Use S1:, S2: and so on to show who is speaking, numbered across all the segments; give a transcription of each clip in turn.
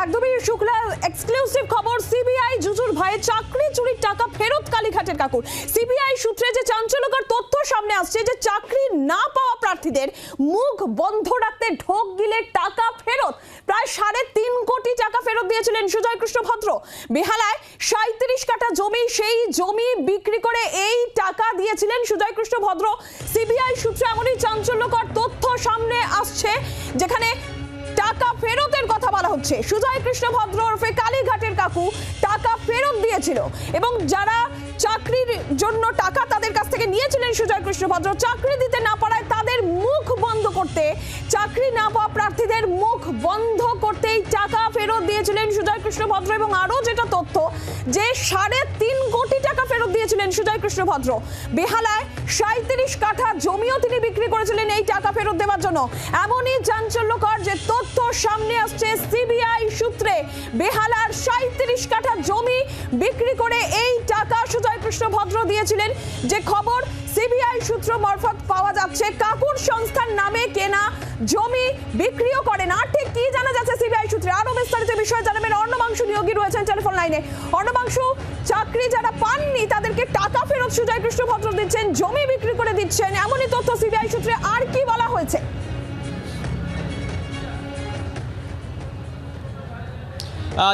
S1: একদমই শুক্লা এক্সক্লুসিভ খবর। সিবিআই জুজুর ভয়ে চাকরি চুরির টাকা ফেরত কালীঘাটের কাকুর। সিবিআই সূত্রে যে চাঞ্চল্যকর তথ্য সামনে আসছে যে চাকরি না পাওয়া প্রার্থীদের মুখ বন্ধ রাখতে ঢোক গিলে টাকা ফেরত। প্রায় 3.5 কোটি টাকা ফেরত দিয়েছিলেন সুজয় কৃষ্ণ ভদ্র। বেহালায় 37 কাঠা জমি, সেই জমি বিক্রি করে এই টাকা দিয়েছিলেন সুজয় কৃষ্ণ ভদ্র। সিবিআই সূত্রে এমনই চাঞ্চল্যকর তথ্য সামনে আসছে যেখানে টাকা ফেরতের কথা বলা হচ্ছে। সুজয় কৃষ্ণ ভদ্র ওরফে কালীঘাটের কাকু টাকা ফেরত দিয়েছিল এবং যারা চাকরির জন্য টাকা তাদের কাছ থেকে নিয়েছিলেন সুজয় কৃষ্ণ ভদ্র, চাকরি দিতে না পারায় তাদের মুখ বন্ধ করতে, চাকরি না পাওয়া প্রার্থীদের মুখ বন্ধ করতেই টাকা ফেরত দিয়েছিলেন সুজয় কৃষ্ণ ভদ্র। এবং আরো যেটা তথ্য যে 3.5 কোটি টাকা ফেরত দিয়েছিলেন সুজয় কৃষ্ণ ভদ্র। বেহালায় 37 কাঠা জমিও তিনি বিক্রি করেছিলেন এই টাকা ফেরত দেওয়ার জন্য। এমনই চাঞ্চল্যকর যে তথ্য সামনে আসছে সিবিআই সূত্রে। বেহালার 37 কাঠা জমি বিক্রি করে এই টাকা সুজয় কৃষ্ণ ভদ্র দিয়েছিলেন, যে খবর সিবিআই সূত্র মারফত পাওয়া যাচ্ছে। কাকুর সংস্থার নামে কেনা জমি বিক্রিও করে না। ঠিক কি জানা যাচ্ছে সিবিআই সূত্রে? আরো বিস্তারিত বিষয় জানাবেন অর্ণবাংশু নিয়োগী রয়েছেন টেলিফোন লাইনে। অর্ণবাংশু, চাকরি যারা পাননি তাদেরকে টাকা ফেরত সুজয় কৃষ্ণ ভদ্র দিচ্ছেন, জমি বিক্রি করে দিচ্ছেন, এমনই তথ্য সিবিআই সূত্রে। আর কি বলা হয়েছে?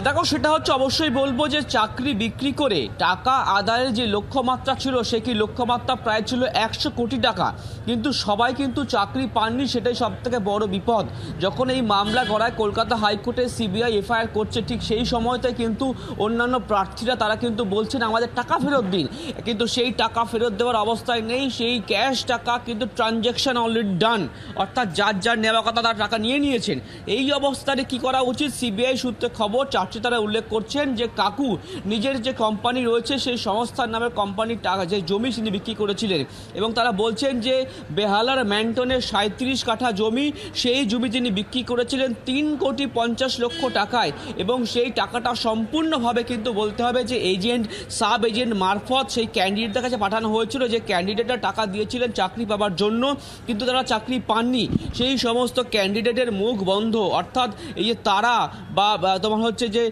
S2: দেখো, সেটা হচ্ছে অবশ্যই বলবো যে চাকরি বিক্রি করে টাকা আদায়ের যে লক্ষ্যমাত্রা ছিল সে কি লক্ষ্যমাত্রা প্রায় ছিল 100 কোটি টাকা, কিন্তু সবাই কিন্তু চাকরি পাননি, সেটাই সব থেকে বড় বিপদ। যখন এই মামলা গড়ায় কলকাতা হাইকোর্টে সিবিআই এফআইআর করছে, ঠিক সেই সময়তে কিন্তু অন্যান্য প্রার্থীরা তারা কিন্তু বলছেন আমাদের টাকা ফেরত দিন, কিন্তু সেই টাকা ফেরত দেওয়ার অবস্থায় নেই। সেই ক্যাশ টাকা কিন্তু ট্রানজ্যাকশন অলরেডি ডান, অর্থাৎ যার নেওয়া কথা তার টাকা নিয়ে নিয়েছেন। এই অবস্থায় কি করা উচিত? সিবিআই সূত্রে খবর, চার্জে তারা উল্লেখ করছেন যে কাকু নিজের যে কোম্পানি রয়েছে সেই সংস্থার নামে কোম্পানির টাকা, যে জমি তিনি বিক্রি করেছিলেন, এবং তারা বলছেন যে বেহালার ম্যান্টনের 37 কাঠা জমি, সেই জমি তিনি বিক্রি করেছিলেন 3,50,00,000 টাকায়, এবং সেই টাকাটা সম্পূর্ণভাবে কিন্তু বলতে হবে যে এজেন্ট, সাব এজেন্ট মারফত সেই ক্যান্ডিডেটদের কাছে পাঠানো হয়েছিল, যে ক্যান্ডিডেটরা টাকা দিয়েছিলেন চাকরি পাওয়ার জন্য, কিন্তু তারা চাকরি পাননি। সেই সমস্ত ক্যান্ডিডেটের মুখ বন্ধ, অর্থাৎ এই যে তারা বা তোমার হচ্ছে যে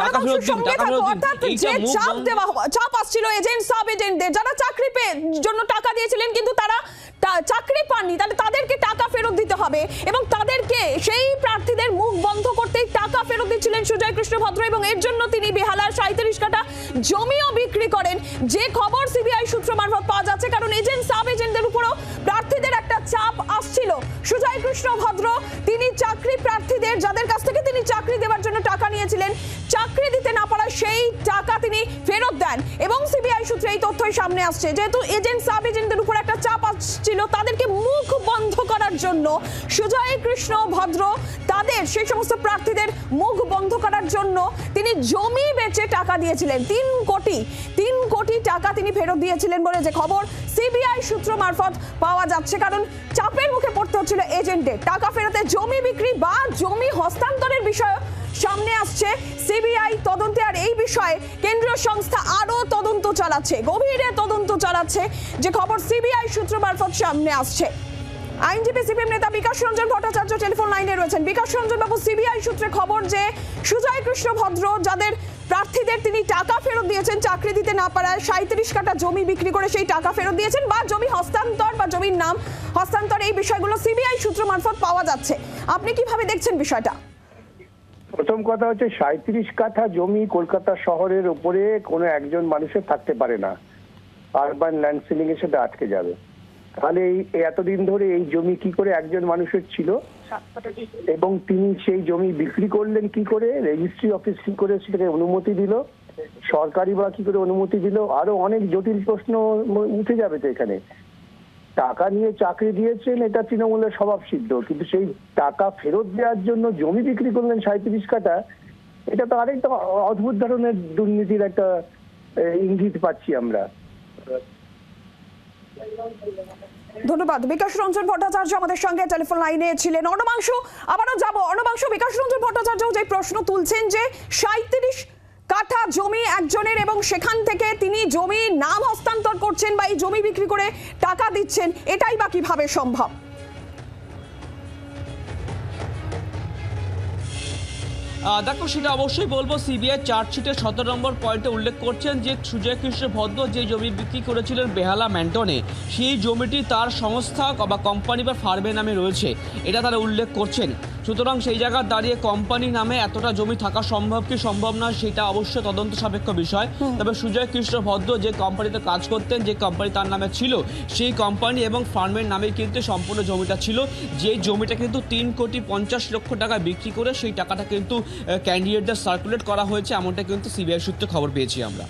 S2: টাকা ফেরত দিন, টাকা ফেরত দিন, এইটা মুখ বন্ধ।
S1: চাপ আসছিল এজেন্ট, সাব এজেন্টদের, যারা চাকরি জন্য টাকা দিয়েছিলেন কিন্তু তারা চাকরি পাননি, তাহলে তাদেরকে টাকা ফেরত দিতে হবে এবং তাদেরকে, সেই প্রার্থীদের মুখ বন্ধ করতেই টাকা ফেরত দিচ্ছিলেন সুজয় কৃষ্ণ ভদ্র। এবং এর জন্য তিনি বেহালার 37 কাঠা জমিও বিক্রি করেন, যে খবর সিবিআই সূত্র মারফত পাওয়া যাচ্ছে। কারণ এজেন্ট, সাব এজেন্টদের উপরও প্রার্থীদের একটা চাপ আসছিল। সুজয় কৃষ্ণ ভদ্র তিনি চাকরি প্রার্থীদের, যাদের কাছ থেকে তিনি চাকরি দেওয়ার জন্য টাকা নিয়েছিলেন, চাকরি দিতে না পারায় সেই টাকা তিনি ফেরত দেন। এবং সিবিআই সূত্রে এই তথ্যই সামনে আসছে, যেহেতু এজেন্ট, সাব এজেন্টদের উপর একটা চাপ আসছিল, তাদেরকে মুখ বন্ধ করার জন্য সুজয় কৃষ্ণ ভদ্র তাদের, সেই সমস্ত প্রার্থীদের মুখ বন্ধ করার জন্য তিনি জমি বেচে টাকা দিয়েছিলেন। 3 কোটি টাকা তিনি ফেরত দিয়েছিলেন বলে যে খবর সিবিআই সূত্র মারফত পাওয়া যাচ্ছে। কারণ চাপের মুখে পড়তে হচ্ছিল এজেন্টদের। টাকা ফেরতে জমি বিক্রি বা জমি হস্তান্তরের বিষয় সামনে আসছে সিবিআই তদন্তে। আর এই বিষয়ে কেন্দ্রীয় সংস্থা আরো তদন্ত চালাচ্ছে, গভীরে তদন্ত চালাচ্ছে, যে খবর সিবিআই সূত্র মারফত সামনে আসছে। আইনজীবী সিপিএম নেতা বিকাশ রঞ্জন ভট্টাচার্য টেলিফোন লাইনে রয়েছেন। বিকাশ রঞ্জন বাবু, সিবিআই সূত্রে খবর যে সুজয় কৃষ্ণ ভদ্র যাদের প্রার্থীদের তিনি টাকা ফেরত দিয়েছেন, চাকরি দিতে না পারায় 37 কাঠা জমি বিক্রি করে সেই টাকা ফেরত দিয়েছেন, বা জমি হস্তান্তর বা জমির নাম হস্তান্তর, এই বিষয়গুলো সিবিআই সূত্র মারফত পাওয়া যাচ্ছে। আপনি কিভাবে দেখছেন বিষয়টা?
S3: প্রথম কথা হচ্ছে 37 কাঠা জমি কলকাতা শহরের উপরে কোনো একজন মানুষের থাকতে পারে না, আরবান ল্যান্ড সিলিং এর সাথে আটকে যাবে। তাহলে এই এতদিন ধরে এই জমি কি করে একজন মানুষের ছিল, এবং তিনি সেই জমি বিক্রি করলেন কি করে, রেজিস্ট্রি অফিস কি করে সেটাকে অনুমতি দিল, সরকারি বা কি করে অনুমতি দিল, আরো অনেক জটিল প্রশ্ন উঠে যাবে। তো এখানে টাকা নিয়ে চাকরি দিয়েছেন, এটা তৃণমূলের স্বভাব সিদ্ধ, কিন্তু সেই টাকা ফেরত দেওয়ার জন্য জমি বিক্রি করলেন 37 কাঠা, এটা তো আরেকটা অদ্ভুত ধরনের দুর্নীতির একটা ইঙ্গিত পাচ্ছি আমরা।
S1: ধন্যবাদ। বিকাশ রঞ্জন ভট্টাচার্য আমাদের সঙ্গে টেলিফোন লাইনে ছিলেন। অর্ণবাংশু, আবারও যাব। অর্ণবাংশু, বিকাশ রঞ্জন ভট্টাচার্য যে প্রশ্ন তুলছেন যে 37 কাঠা জমি একজনের এবং সেখান থেকে তিনি জমি নাম হস্তান্তর করছেন বা এই জমি বিক্রি করে টাকা দিচ্ছেন, এটাই বা কিভাবে সম্ভব?
S2: দেখো সেটা অবশ্যই বলবো, সিবিআই চার্জশিটের 17 নম্বর পয়েন্টে উল্লেখ করছেন যে সুজয় কৃষ্ণ ভদ্র যে জমি বিক্রি করেছিলেন বেহালা ম্যান্টনে, সেই জমিটি তার সংস্থা বা কোম্পানি বা ফার্মের নামে রয়েছে, এটা তারা উল্লেখ করছেন। সুতরাং সেই জায়গায় দাঁড়িয়ে কোম্পানি নামে এতটা জমি থাকা সম্ভব কি সম্ভব না, সেটা অবশ্যই তদন্ত সাপেক্ষ বিষয়। তবে সুজয় কৃষ্ণ ভদ্র যে কোম্পানিতে কাজ করতেন, যে কোম্পানি তার নামে ছিল, সেই কোম্পানি এবং ফার্মের নামে কিন্তু সম্পূর্ণ জমিটা ছিল। যে জমিটা কিন্তু 3,50,00,000 টাকা বিক্রি করে সেই টাকাটা কিন্তু ক্যান্ডিডেটদের সার্কুলেট করা হয়েছে, এমনটা কিন্তু সিবিআই সূত্রে খবর পেয়েছি আমরা।